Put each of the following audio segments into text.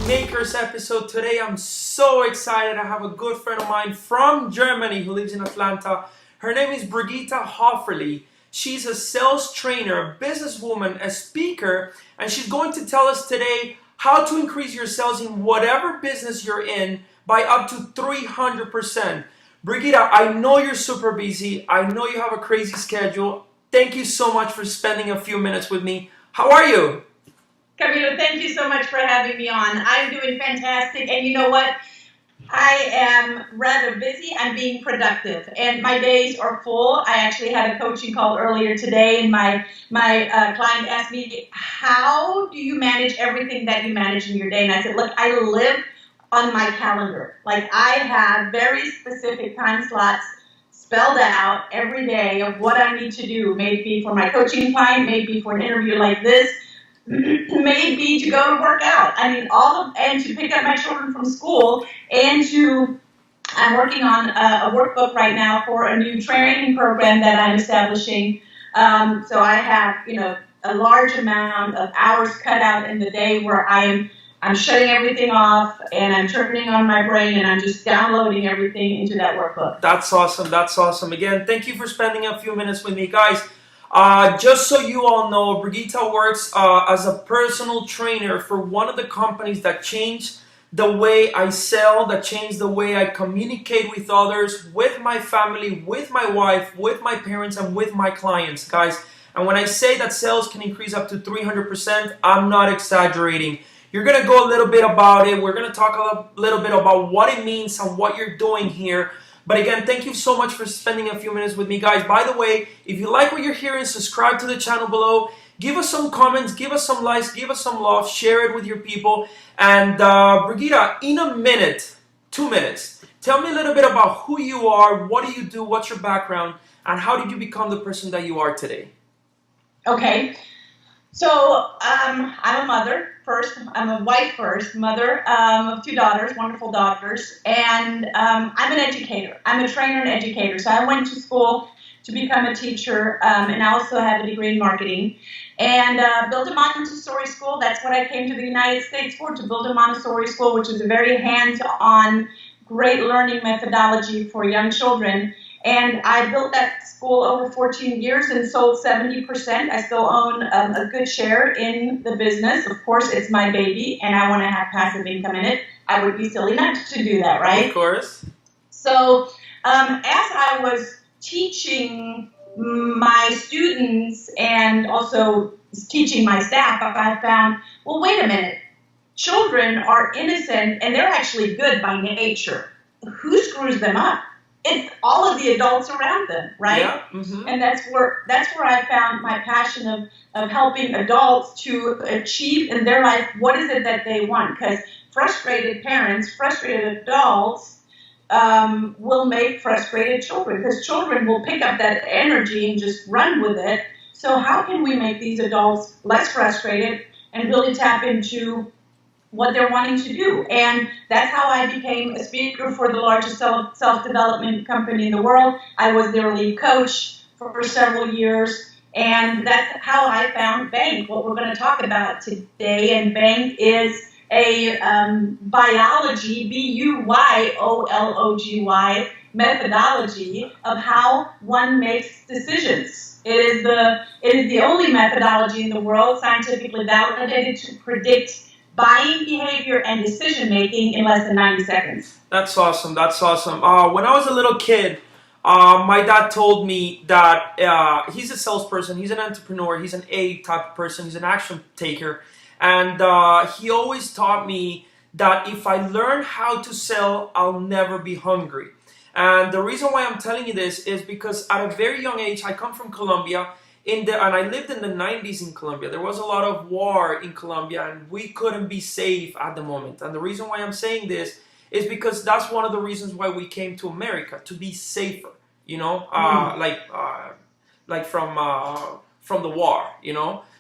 Makers episode. Today I'm so excited. I have a good friend of mine from Germany who lives in Atlanta. Her name is Brigitta Hoeferle. She's a sales trainer, a businesswoman, a speaker, and she's going to tell us today how to increase your sales in whatever business you're in by up to 300%. Brigitta, I know you're super busy. I know you have a crazy schedule. Thank you so much for spending a few minutes with me. How are you? Camilo, thank you so much for having me on. I'm doing fantastic, and you know what? I am rather busy. I'm being productive, and my days are full. I actually had a coaching call earlier today, and my client asked me, how do you manage everything that you manage in your day? And I said, look, I live on my calendar. Like, I have very specific time slots spelled out every day of what I need to do, maybe for my coaching client, maybe for an interview like this, maybe to go to work out. I mean, and to pick up my children from school, and I'm working on a workbook right now for a new training program that I'm establishing. So I have, a large amount of hours cut out in the day where I'm shutting everything off, and I'm turning on my brain, and I'm just downloading everything into that workbook. That's awesome. That's awesome. Again, thank you for spending a few minutes with me, guys. Just so you all know, Brigitta works as a personal trainer for one of the companies that changed the way I sell, that changed the way I communicate with others, with my family, with my wife, with my parents, and with my clients, guys. And when I say that sales can increase up to 300%, I'm not exaggerating. You're going to go a little bit about it. We're going to talk a little bit about what it means and what you're doing here. But again, thank you so much for spending a few minutes with me, guys. By the way, if you like what you're hearing, subscribe to the channel below. Give us some comments, give us some likes, give us some love, share it with your people. And Brigitta, in a minute, 2 minutes, tell me a little bit about who you are, what do you do, what's your background, and how did you become the person that you are today? Okay. So I'm a mother first. I'm a wife first, mother of 2 daughters, wonderful daughters, and I'm an educator. I'm a trainer and educator. So I went to school to become a teacher, and I also have a degree in marketing, and built a Montessori school. That's what I came to the United States for, to build a Montessori school, which is a very hands-on, great learning methodology for young children. And I built that school over 14 years and sold 70%. I still own a good share in the business. Of course, it's my baby, and I want to have passive income in it. I would be silly not to do that, right? Of course. So as I was teaching my students and also teaching my staff, I found, well, wait a minute. Children are innocent, and they're actually good by nature. Who screws them up? It's all of the adults around them, right? Yeah. Mm-hmm. And that's where I found my passion of helping adults to achieve in their life what is it that they want. Because frustrated parents, frustrated adults will make frustrated children, because children will pick up that energy and just run with it. So how can we make these adults less frustrated and really tap into what they're wanting to do? And that's how I became a speaker for the largest self-development company in the world. I was their lead coach for several years, and that's how I found Bank, what we're going to talk about today. And Bank is a biology, BUYOLOGY, methodology of how one makes decisions. It is the only methodology in the world scientifically validated to predict buying behavior and decision-making in less than 90 seconds. That's awesome. That's awesome. When I was a little kid, my dad told me that he's a salesperson, he's an entrepreneur, he's an A type of person, he's an action taker. And he always taught me that if I learn how to sell, I'll never be hungry. And the reason why I'm telling you this is because at a very young age, I come from Colombia, and I lived in the 90s in Colombia. There was a lot of war in Colombia, and we couldn't be safe at the moment. And the reason why I'm saying this is because that's one of the reasons why we came to America, to be safer, like from the war,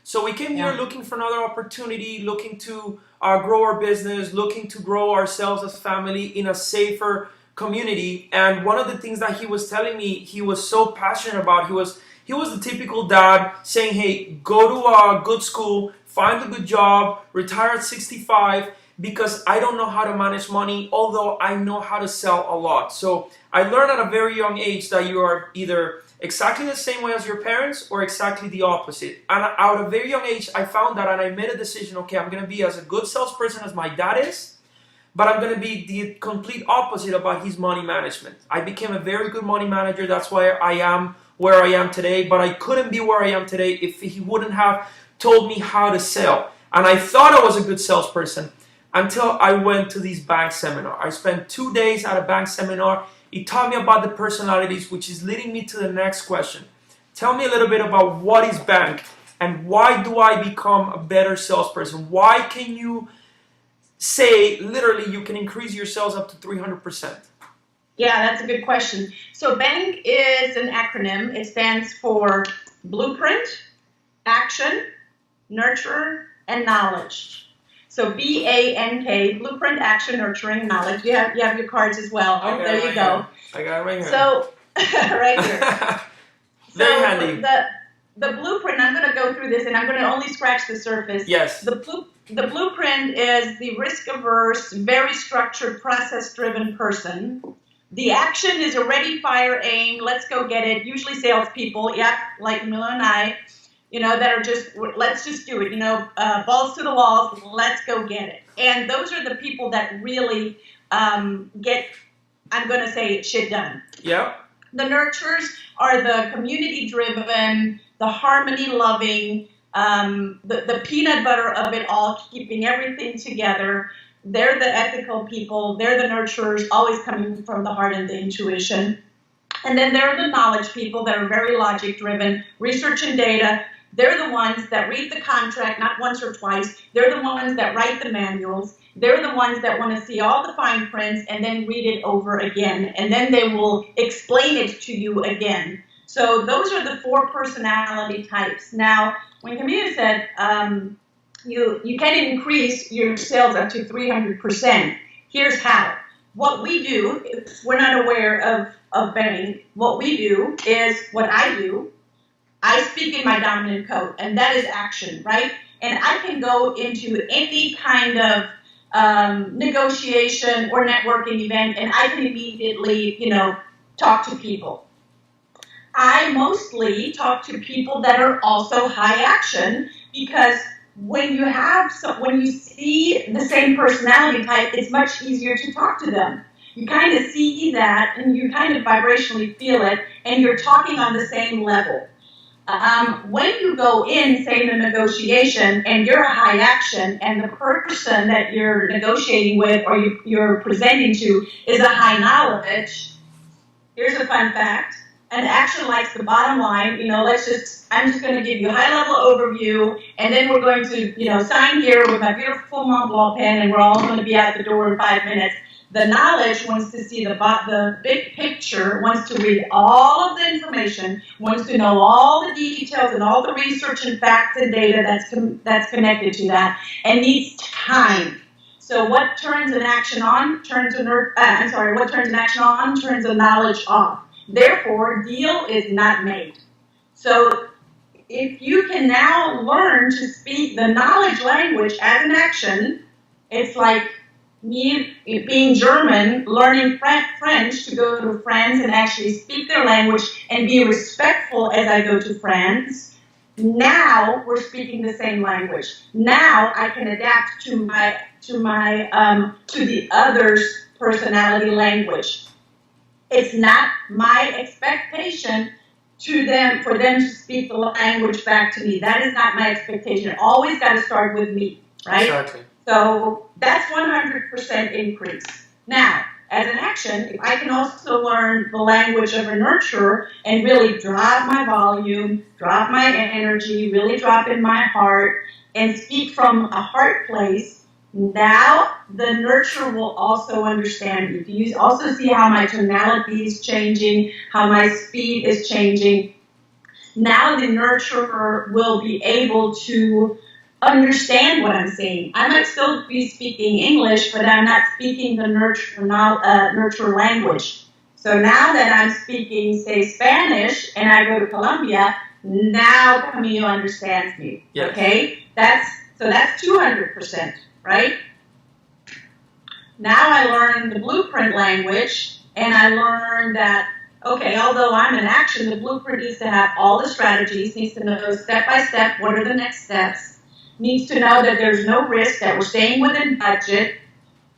So we came here looking for another opportunity, looking to grow our business, looking to grow ourselves as family in a safer community. And one of the things that he was telling me, he was so passionate about, he was the typical dad saying, hey, go to a good school, find a good job, retire at 65, because I don't know how to manage money, although I know how to sell a lot. So I learned at a very young age that you are either exactly the same way as your parents or exactly the opposite. And at a very young age, I found that, and I made a decision, okay, I'm going to be as a good salesperson as my dad is, but I'm going to be the complete opposite about his money management. I became a very good money manager. That's why I am where I am today, but I couldn't be where I am today if he wouldn't have told me how to sell. And I thought I was a good salesperson until I went to this bank seminar. I spent 2 days at a bank seminar. It taught me about the personalities, which is leading me to the next question. Tell me a little bit about what is bank and why do I become a better salesperson? Why can you say literally you can increase your sales up to 300%? Yeah, that's a good question. So BANK is an acronym. It stands for Blueprint, Action, Nurture, and Knowledge. So BANK, Blueprint, Action, Nurturing, Knowledge. You have your cards as well. Okay, there you go. I got it right here. So right here. Very handy. The blueprint, I'm going to go through this, and I'm going to only scratch the surface. Yes. The blueprint is the risk-averse, very structured, process-driven person. The action is a ready, fire, aim, let's go get it. Usually salespeople, like Miller and I, that are just, let's just do it, balls to the walls, let's go get it. And those are the people that really get, I'm going to say, shit done. Yeah. The nurturers are the community-driven, the harmony-loving, the peanut butter of it all, keeping everything together. They're the ethical people. They're the nurturers, always coming from the heart and the intuition. And then there are the knowledge people that are very logic-driven, research and data. They're the ones that read the contract, not once or twice. They're the ones that write the manuals. They're the ones that want to see all the fine prints and then read it over again. And then they will explain it to you again. So those are the 4 personality types. Now, when Camilla said, you can increase your sales up to 300%. Here's how. What we do, if we're not aware of BANK, what we do is what I do. I speak in my dominant code, and that is action, right? And I can go into any kind of negotiation or networking event, and I can immediately, talk to people. I mostly talk to people that are also high action because when you see the same personality type, it's much easier to talk to them. You kind of see that and you kind of vibrationally feel it and you're talking on the same level. When you go in, say in a negotiation, and you're a high action and the person that you're negotiating with or you're presenting to is a high knowledge, here's a fun fact. And action likes the bottom line, I'm just going to give you a high-level overview, and then we're going to, sign here with my beautiful Mont Blanc pen, and we're all going to be out the door in 5 minutes. The knowledge wants to see the big picture, wants to read all of the information, wants to know all the details and all the research and facts and data that's connected to that, and needs time. So what turns an action on turns a knowledge off. Therefore, deal is not made. So if you can now learn to speak the knowledge language as an action, it's like me being German, learning French to go to France and actually speak their language and be respectful as I go to France. Now we're speaking the same language. Now I can adapt to the other's personality language. It's not my expectation for them to speak the language back to me. That is not my expectation. It always got to start with me, right? Exactly. So that's 100% increase. Now, as an action, if I can also learn the language of a nurturer and really drop my volume, drop my energy, really drop in my heart, and speak from a heart place, now the nurturer will also understand me. Do you also see how my tonality is changing, how my speed is changing? Now the nurturer will be able to understand what I'm saying. I might still be speaking English, but I'm not speaking the nurture language. So now that I'm speaking, say, Spanish, and I go to Colombia, now Camilo understands me. Yes. Okay? That's 200%, right? Now I learn the blueprint language, and I learn that, okay, although I'm in action, the blueprint needs to have all the strategies, needs to know step by step what are the next steps, needs to know that there's no risk, that we're staying within budget.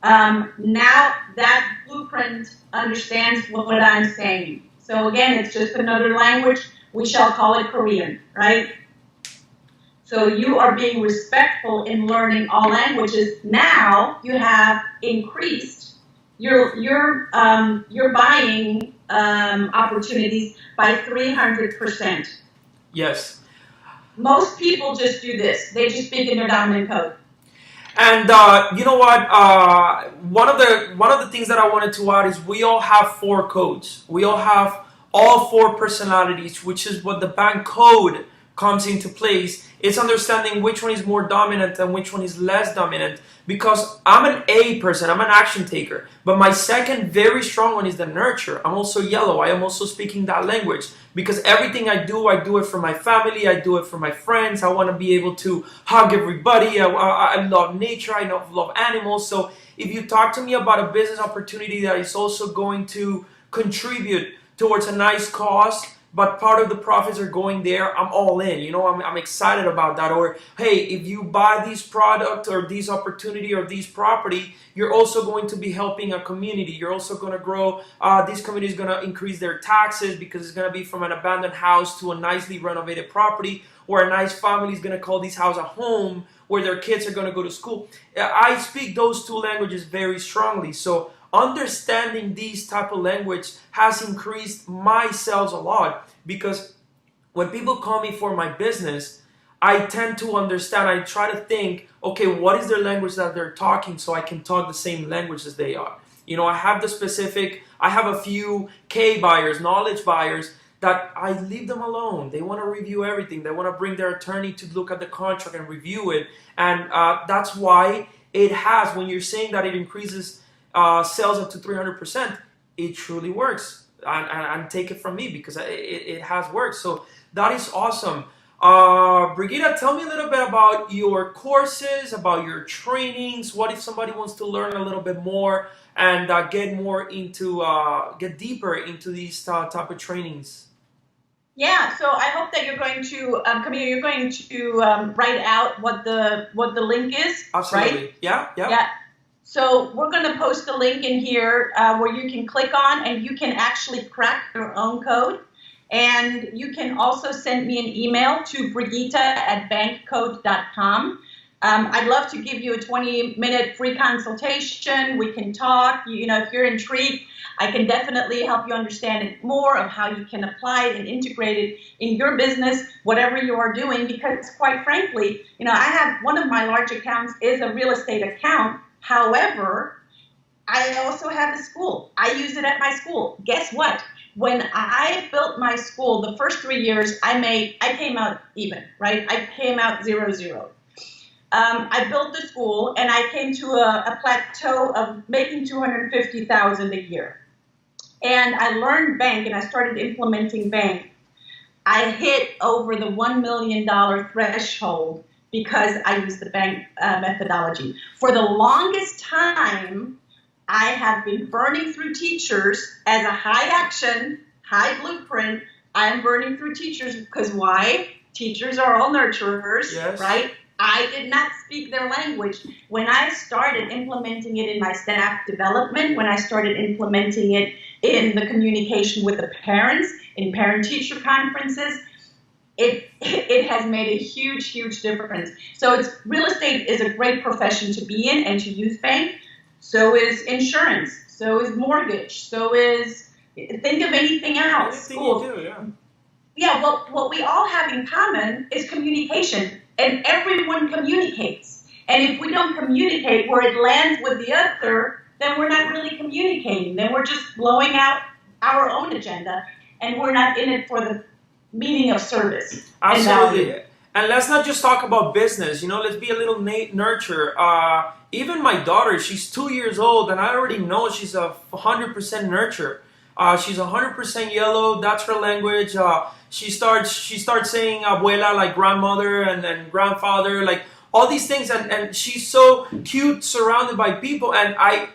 Now that blueprint understands what I'm saying. So again, it's just another language. We shall call it Korean, right? So you are being respectful in learning all languages. Now you have increased your buying opportunities by 300%. Yes. Most people just do this. They just speak in their dominant code. And you know what? One of the things that I wanted to add is we all have four codes. We all have all four personalities, which is what the bank code comes into place. It's understanding which one is more dominant and which one is less dominant. Because I'm an A person, I'm an action taker. But my second very strong one is the nurture. I'm also yellow. I am also speaking that language. Because everything I do it for my family. I do it for my friends. I want to be able to hug everybody. I love nature. I love animals. So if you talk to me about a business opportunity that is also going to contribute towards a nice cause, but part of the profits are going there, I'm all in. You know, I'm excited about that. Or, hey, if you buy this product or this opportunity or this property, you're also going to be helping a community. You're also going to grow. This community is going to increase their taxes because it's going to be from an abandoned house to a nicely renovated property, or a nice family is going to call this house a home where their kids are going to go to school. I speak those two languages very strongly. So understanding these type of language has increased my sales a lot, because when people call me for my business, I tend to understand. I try to think, okay, what is their language that they're talking, so I can talk the same language as they are. You know, I have a few K buyers, knowledge buyers, that I leave them alone. They want to review everything. They want to bring their attorney to look at the contract and review it. And that's why it has, when you're saying that it increases sales up to 300%, it truly works. And take it from me, because it has worked. So that is awesome. Brigitta, tell me a little bit about your courses, about your trainings. What if somebody wants to learn a little bit more and get deeper into these type of trainings? Yeah, so I hope that you're going to, Camille, you're going to write out what the link is, Absolutely. right? Yeah. So we're going to post a link in here where you can click on, and you can actually crack your own code. And you can also send me an email to brigitta@bankcode.com. I'd love to give you a 20-minute free consultation. We can talk. You know, if you're intrigued, I can definitely help you understand it more of how you can apply it and integrate it in your business, whatever you are doing. Because quite frankly, you know, I have one of my large accounts is a real estate account. However, I also have a school. I use it at my school. Guess what? When I built my school, the first 3 years I came out even, right? I came out 0-0. I built the school, and I came to a plateau of making $250,000 a year. And I learned bank, and I started implementing bank. I hit over the $1 million threshold because I used the bank methodology. For the longest time, I have been burning through teachers as a high action, high blueprint. I'm burning through teachers because why? Teachers are all nurturers, yes. Right? I did not speak their language. When I started implementing it in my staff development, when I started implementing it in the communication with the parents, in parent-teacher conferences, it has made a huge, huge difference. So real estate is a great profession to be in and to use bank. So is insurance. So is mortgage. So is, think of anything else. Anything you do, yeah. Yeah, well, what we all have in common is communication. And everyone communicates. And if we don't communicate where it lands with the other, then we're not really communicating. Then we're just blowing out our own agenda. And we're not in it for the meaning of service. Absolutely. And let's not just talk about business. You know, let's be a little nurture. Even my daughter, she's 2 years old, and I already know she's 100% nurture. She's 100% yellow. That's her language. She starts saying abuela, like grandmother, and then grandfather, like all these things, and she's so cute, surrounded by people, and I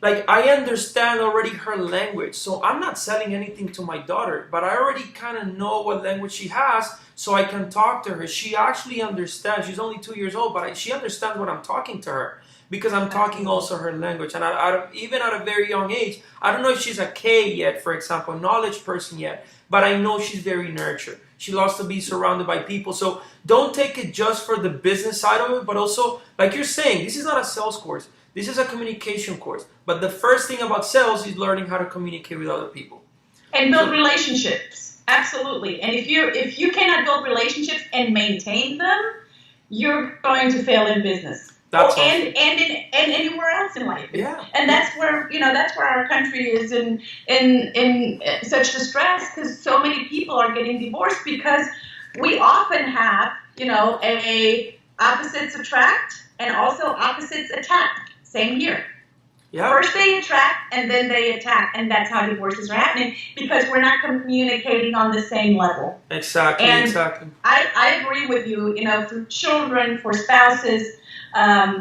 understand already her language, so I'm not selling anything to my daughter, but I already kind of know what language she has, so I can talk to her. She actually understands. She's only 2 years old, but she understands what I'm talking to her because I'm talking also her language. And even at a very young age, I don't know if she's a K yet, for example, knowledge person yet, but I know she's very nurtured. She loves to be surrounded by people. So don't take it just for the business side of it, but also, like you're saying, this is not a sales course. This is a communication course. But the first thing about sales is learning how to communicate with other people. And build relationships. Absolutely. And if you cannot build relationships and maintain them, you're going to fail in business. That's awesome. and anywhere else in life. Yeah. And that's where our country is in such distress, because so many people are getting divorced because we often have, a opposites attract and also opposites attack. Same here. Yeah. First they attract and then they attack, and that's how divorces are happening, because we're not communicating on the same level. Exactly. And exactly. I agree with you. For children, for spouses,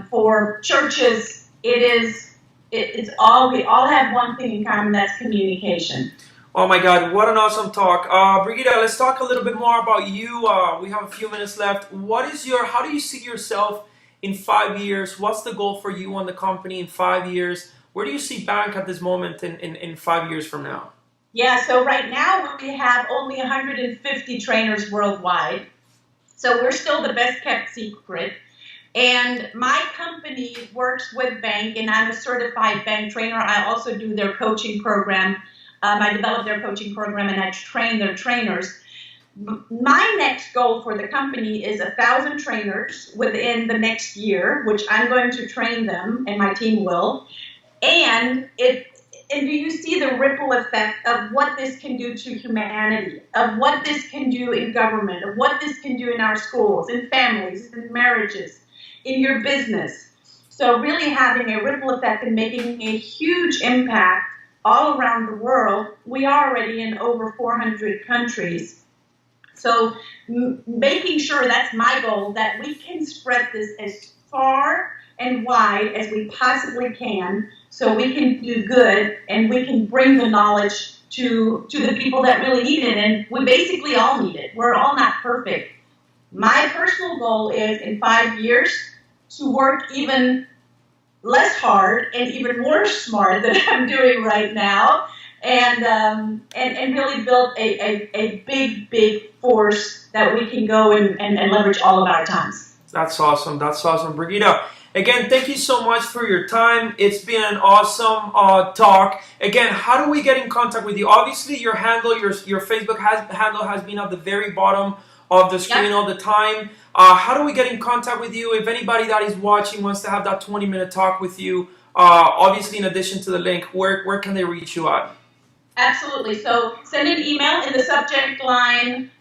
for churches, we all have one thing in common. That's communication. Oh my God, what an awesome talk. Brigitta, let's talk a little bit more about you. We have a few minutes left. How do you see yourself in 5 years? What's the goal for you on the company in 5 years? Where do you see Bank at this moment in 5 years from now? Yeah, so right now we have only 150 trainers worldwide. So we're still the best kept secret. And my company works with Bank, and I'm a certified Bank trainer. I also do their coaching program. I develop their coaching program, and I train their trainers. My next goal for the company is 1,000 trainers within the next year, which I'm going to train them, and my team will. And do you see the ripple effect of what this can do to humanity, of what this can do in government, of what this can do in our schools, in families, in marriages, in your business? So really having a ripple effect and making a huge impact all around the world. We are already in over 400 countries. So making sure, that's my goal, that we can spread this as far and wide as we possibly can, so we can do good and we can bring the knowledge to the people that really need it. And we basically all need it. We're all not perfect. My personal goal is in 5 years to work even less hard and even more smart than I'm doing right now, and really build a big force that we can go and leverage all of our times. That's awesome. That's awesome. Brigitta, again, thank you so much for your time. It's been an awesome talk. Again, how do we get in contact with you? Obviously, your handle, your Facebook handle has been at the very bottom of the screen all the time. How do we get in contact with you? If anybody that is watching wants to have that 20-minute talk with you, obviously in addition to the link, where can they reach you at? Absolutely. So send an email in the subject line.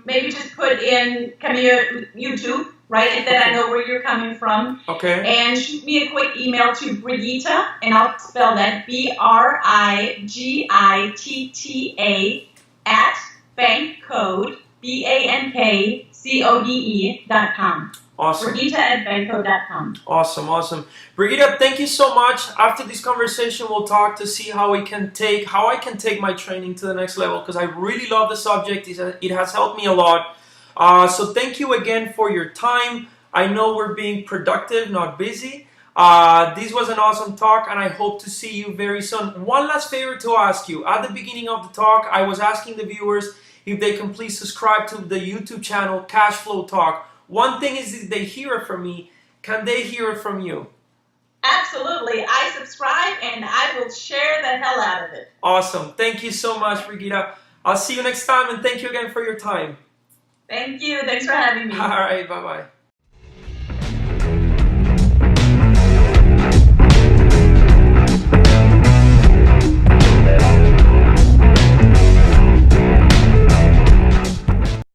Maybe just put in Camilla YouTube, right? And then I know where you're coming from. Okay. And shoot me a quick email to Brigitta, and I'll spell that Brigitta at bankcode, BANKCODE.com. Awesome. Brigitta at bankcode.com. Awesome. Brigitta, thank you so much. After this conversation, we'll talk to see how I can take my training to the next level, because I really love the subject. It has helped me a lot. So thank you again for your time. I know we're being productive, not busy. This was an awesome talk, and I hope to see you very soon. One last favor to ask you. At the beginning of the talk, I was asking the viewers if they can please subscribe to the YouTube channel Cashflow Talk. One thing is, if they hear it from me, can they hear it from you? Absolutely. I subscribe, and I will share the hell out of it. Awesome. Thank you so much, Brigitta. I'll see you next time, and thank you again for your time. Thank you. Thanks for having me. All right. Bye-bye.